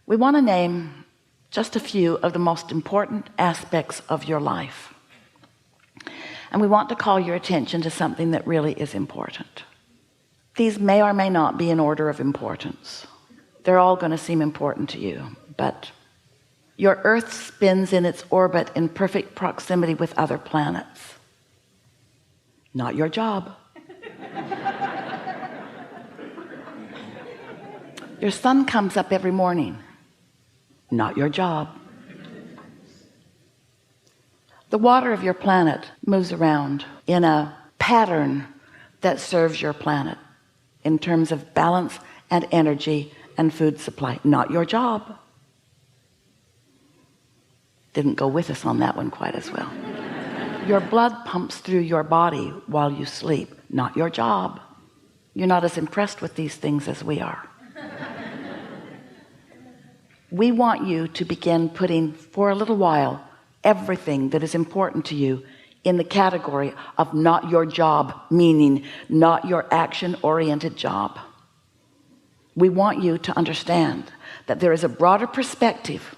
We want to name just a few of the most important aspects of your life, and we want to call your attention to something that really is important. These may or may not be in order of importance. They're all going to seem important to you, but your Earth spins in its orbit in perfect proximity with other planets. Not your job. Your sun comes up every morning. Not your job. The water of your planet moves around in a pattern that serves your planet in terms of balance and energy and food supply. Not your job. Didn't go with us on that one quite as well. Your blood pumps through your body while you sleep. Not your job. You're not as impressed with these things as we are. We want you to begin putting, for a little while, everything that is important to you in the category of not your job, meaning not your action-oriented job. We want you to understand that there is a broader perspective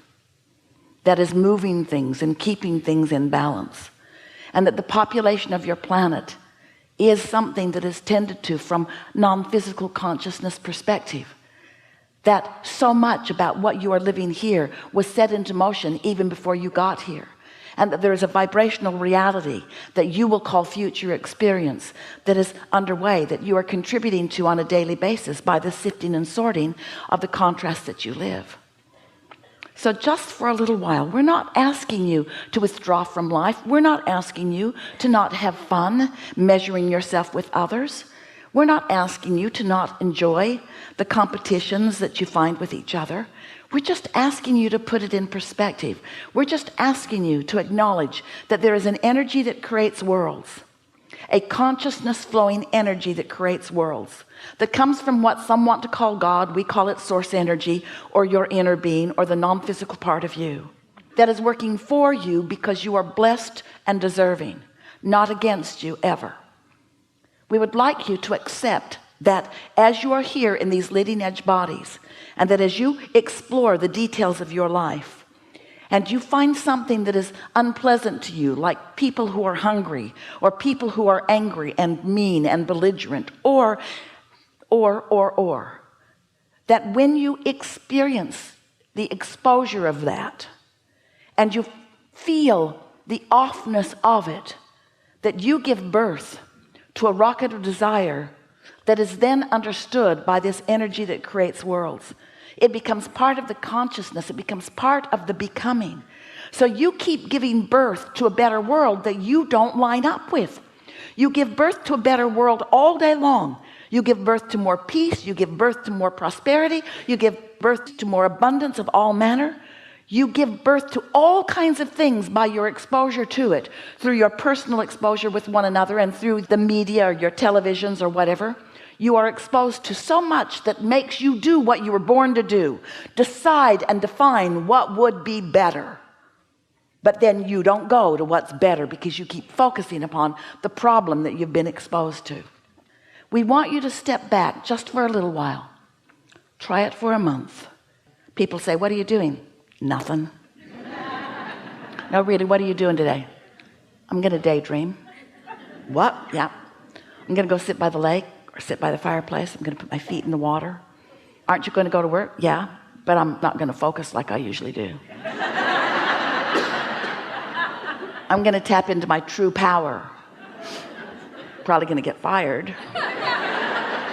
that is moving things and keeping things in balance, and that the population of your planet is something that is tended to from non-physical consciousness perspective, that so much about what you are living here was set into motion even before you got here, and that there is a vibrational reality that you will call future experience that is underway, that you are contributing to on a daily basis by the sifting and sorting of the contrasts that you live. So just for a little while, we're not asking you to withdraw from life. We're not asking you to not have fun measuring yourself with others. We're not asking you to not enjoy the competitions that you find with each other. We're just asking you to put it in perspective. We're just asking you to acknowledge that there is an energy that creates worlds, a consciousness flowing energy that creates worlds, that comes from what some want to call God. We call it source energy, or your inner being, or the non-physical part of you, that is working for you because you are blessed and deserving, not against you ever. We would like you to accept that as you are here in these leading edge bodies, and that as you explore the details of your life and you find something that is unpleasant to you, like people who are hungry, or people who are angry and mean and belligerent, or that when you experience the exposure of that and you feel the offness of it, that you give birth to a rocket of desire that is then understood by this energy that creates worlds. It becomes part of the consciousness. It becomes part of the becoming. So you keep giving birth to a better world that you don't line up with. You give birth to a better world all day long. You give birth to more peace. You give birth to more prosperity. You give birth to more abundance of all manner. You give birth to all kinds of things by your exposure to it, through your personal exposure with one another and through the media or your televisions or whatever. You are exposed to so much that makes you do what you were born to do, decide and define what would be better. But then you don't go to what's better because you keep focusing upon the problem that you've been exposed to. We want you to step back just for a little while. Try it for a month. People say, what are you doing? Nothing. No, really, what are you doing today? I'm gonna daydream. What? Yeah. I'm gonna go sit by the lake or sit by the fireplace. I'm gonna put my feet in the water. Aren't you gonna go to work? Yeah, but I'm not gonna focus like I usually do. I'm gonna tap into my true power. Probably gonna get fired.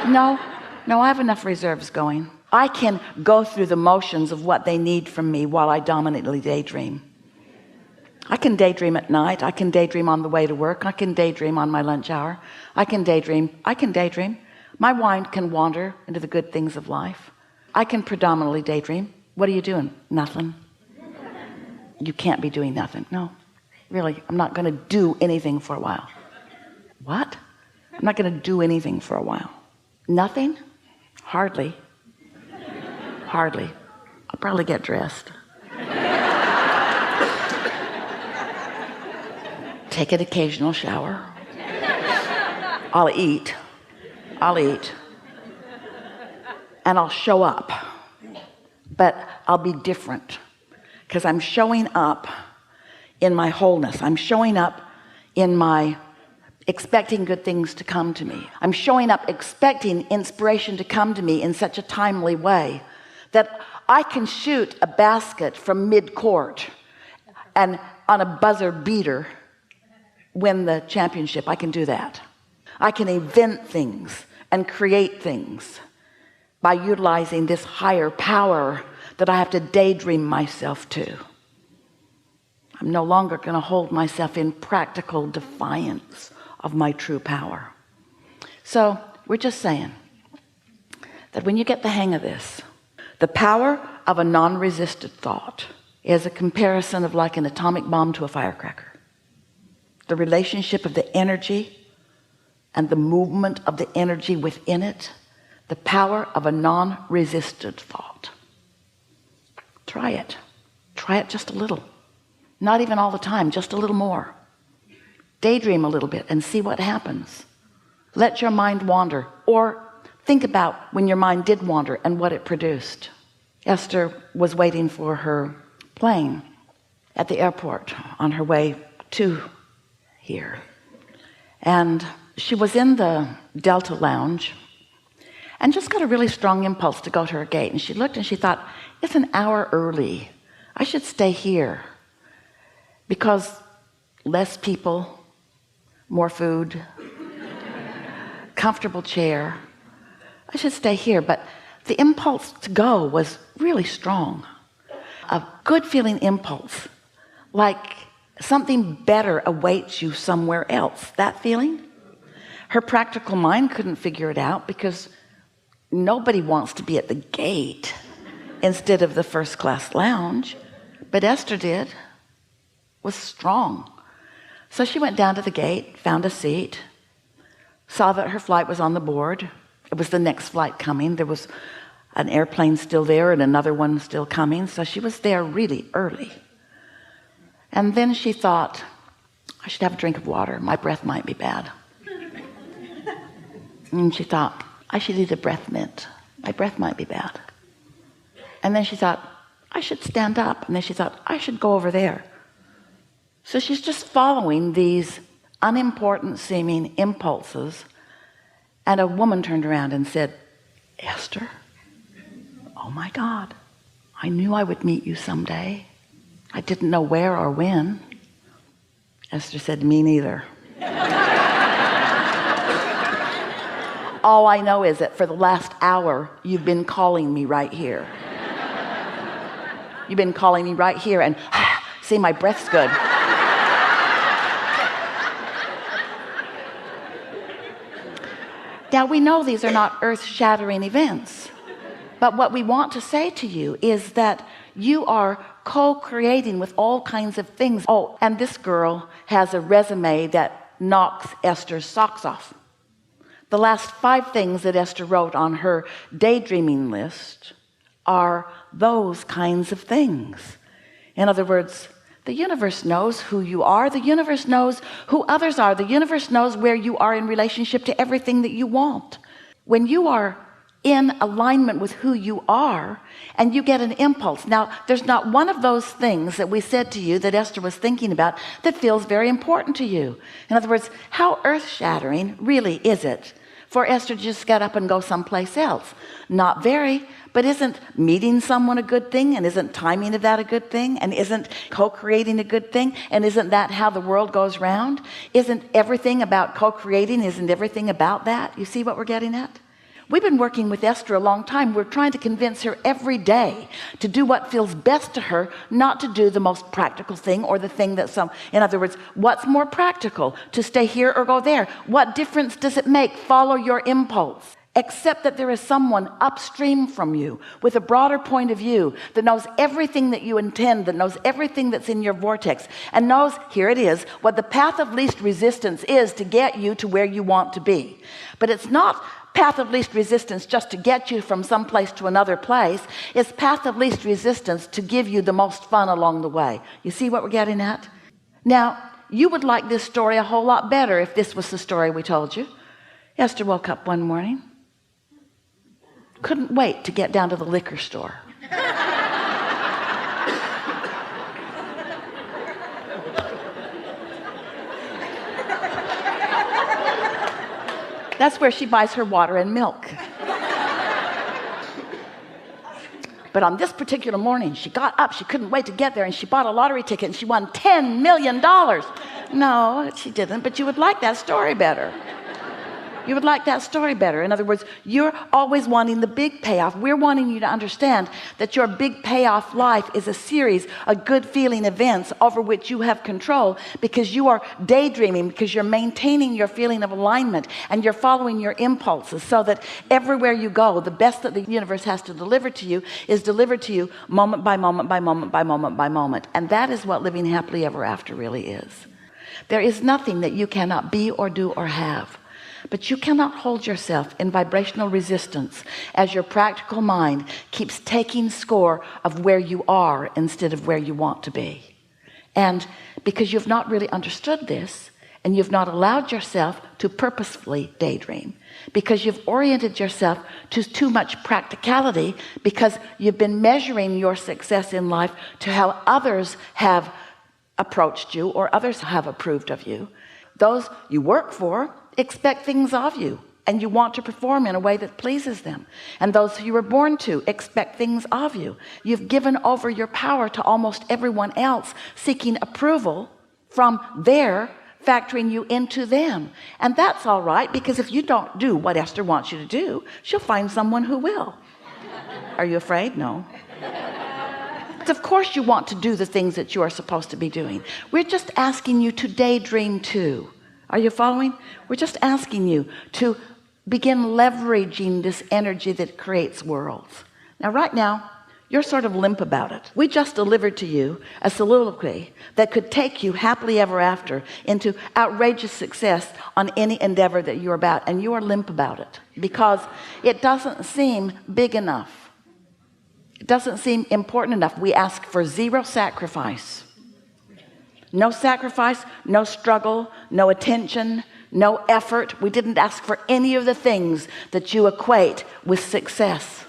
No, I have enough reserves going. I can go through the motions of what they need from me while I dominantly daydream. I can daydream at night. I can daydream on the way to work. I can daydream on my lunch hour. I can daydream. My mind can wander into the good things of life. I can predominantly daydream. What are you doing? Nothing. You can't be doing nothing. No, really, I'm not going to do anything for a while. What? I'm not going to do anything for a while. Nothing? Hardly. I'll probably get dressed. Take an occasional shower. I'll eat. And I'll show up. but I'll be different because I'm showing up in my wholeness. I'm showing up in my expecting good things to come to me. I'm showing up expecting inspiration to come to me in such a timely way that I can shoot a basket from mid-court and on a buzzer beater win the championship. I can do that. I can invent things and create things by utilizing this higher power that I have to daydream myself to. I'm no longer going to hold myself in practical defiance of my true power. So we're just saying that when you get the hang of this, the power of a non-resisted thought is a comparison of like an atomic bomb to a firecracker. The relationship of the energy and the movement of the energy within it, the power of a non-resisted thought. Try it just a little, not even all the time, just a little more. Daydream a little bit and see what happens. Let your mind wander, or think about when your mind did wander and what it produced. Esther was waiting for her plane at the airport on her way to here, and she was in the Delta lounge and just got a really strong impulse to go to her gate. And she looked and she thought, it's an hour early, I should stay here because less people, more food, comfortable chair, I should stay here. But the impulse to go was really strong, a good feeling impulse, like something better awaits you somewhere else. That feeling, her practical mind couldn't figure it out because nobody wants to be at the gate instead of the first class lounge, but Esther did, was strong. So she went down to the gate, found a seat, saw that her flight was on the board. It was the next flight coming. There was an airplane still there and another one still coming. So she was there really early. And then she thought, I should have a drink of water. My breath might be bad. And she thought, I should eat a breath mint. My breath might be bad. And then she thought, I should stand up. And then she thought, I should go over there. So she's just following these unimportant seeming impulses. And a woman turned around and said, Esther, oh my God, I knew I would meet you someday. I didn't know where or when. Esther said, me neither. All I know is that for the last hour, you've been calling me right here. You've been calling me right here, and see, my breath's good. Now, we know these are not earth-shattering events, but what we want to say to you is that you are co-creating with all kinds of things. Oh, and this girl has a resume that knocks Esther's socks off. The last 5 things that Esther wrote on her daydreaming list are those kinds of things. In other words, the universe knows who you are. The universe knows who others are. The universe knows where you are in relationship to everything that you want. When you are in alignment with who you are and you get an impulse. Now, there's not one of those things that we said to you that Esther was thinking about that feels very important to you. In other words, how earth-shattering really is it for Esther to just get up and go someplace else? Not very, but isn't meeting someone a good thing? And isn't timing of that a good thing? And isn't co-creating a good thing? And isn't that how the world goes round? Isn't everything about co-creating? Isn't everything about that? You see what we're getting at? We've been working with Esther a long time. We're trying to convince her every day to do what feels best to her, not to do the most practical thing or the thing that in other words, what's more practical, to stay here or go there? What difference does it make? Follow your impulse. Accept that there is someone upstream from you with a broader point of view that knows everything that you intend, that knows everything that's in your vortex, and knows, here it is, what the path of least resistance is to get you to where you want to be. But it's not path of least resistance just to get you from some place to another place. It's path of least resistance to give you the most fun along the way. You see what we're getting at? Now, you would like this story a whole lot better if this was the story we told you. Esther woke up one morning, couldn't wait to get down to the liquor store. That's where she buys her water and milk. But on this particular morning, she got up, she couldn't wait to get there, and she bought a lottery ticket and she won $10 million. No, she didn't, but you would like that story better. You would like that story better. In other words, you're always wanting the big payoff. We're wanting you to understand that your big payoff life is a series of good feeling events over which you have control, because you are daydreaming, because you're maintaining your feeling of alignment and you're following your impulses, so that everywhere you go, the best that the universe has to deliver to you is delivered to you moment by moment by moment by moment by moment. And that is what living happily ever after really is. There is nothing that you cannot be or do or have. But you cannot hold yourself in vibrational resistance as your practical mind keeps taking score of where you are instead of where you want to be. And because you've not really understood this, and you've not allowed yourself to purposefully daydream, because you've oriented yourself to too much practicality, because you've been measuring your success in life to how others have approached you or others have approved of you. Those you work for expect things of you, and you want to perform in a way that pleases them. And those who you were born to expect things of you. You've given over your power to almost everyone else, seeking approval from their factoring you into them. And that's all right, because if you don't do what Esther wants you to do, she'll find someone who will. Are you afraid? No. Of course you want to do the things that you are supposed to be doing. We're just asking you to daydream too. Are you following? We're just asking you to begin leveraging this energy that creates worlds. Now, right now, you're sort of limp about it. We just delivered to you a soliloquy that could take you happily ever after into outrageous success on any endeavor that you're about, and you are limp about it because it doesn't seem big enough. It doesn't seem important enough. We ask for zero sacrifice. No sacrifice, no struggle, no attention, no effort. We didn't ask for any of the things that you equate with success.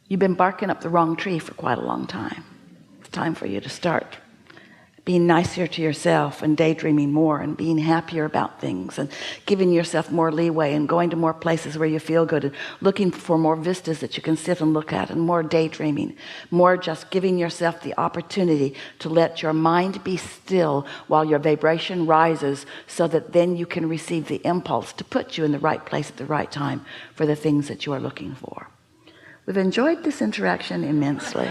You've been barking up the wrong tree for quite a long time. It's time for you to start being nicer to yourself and daydreaming more and being happier about things and giving yourself more leeway and going to more places where you feel good and looking for more vistas that you can sit and look at, and more daydreaming, more just giving yourself the opportunity to let your mind be still while your vibration rises, so that then you can receive the impulse to put you in the right place at the right time for the things that you are looking for. We've enjoyed this interaction immensely.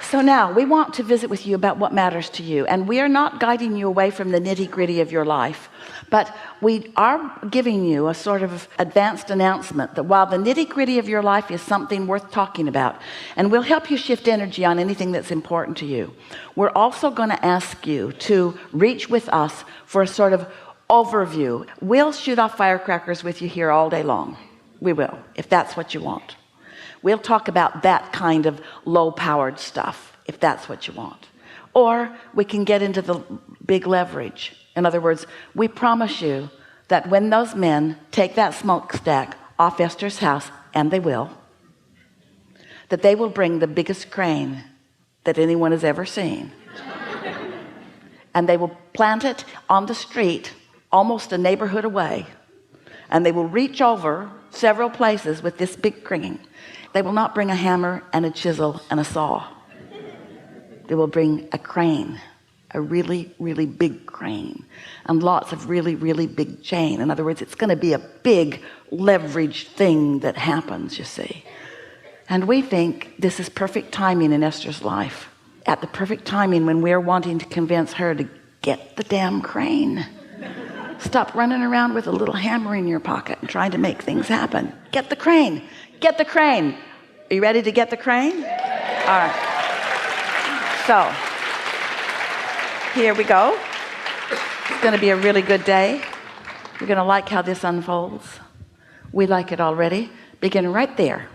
So now we want to visit with you about what matters to you, and we are not guiding you away from the nitty-gritty of your life, but we are giving you a sort of advanced announcement that while the nitty-gritty of your life is something worth talking about, and we'll help you shift energy on anything that's important to you, we're also going to ask you to reach with us for a sort of overview. We'll shoot off firecrackers with you here all day long. We will, if that's what you want. We'll talk about that kind of low-powered stuff, if that's what you want. Or we can get into the big leverage. In other words, we promise you that when those men take that smokestack off Esther's house, and they will, that they will bring the biggest crane that anyone has ever seen. And they will plant it on the street, almost a neighborhood away. And they will reach over several places with this big crane. They will not bring a hammer and a chisel and a saw. They will bring a crane, a really, really big crane, and lots of really, really big chain. In other words, it's going to be a big leveraged thing that happens, you see. And we think this is perfect timing in Esther's life, at the perfect timing when we're wanting to convince her to get the damn crane. Stop running around with a little hammer in your pocket and trying to make things happen. Get the crane. Get the crane. Are you ready to get the crane? All right. So, here we go. It's going to be a really good day. You're going to like how this unfolds. We like it already. Begin right there.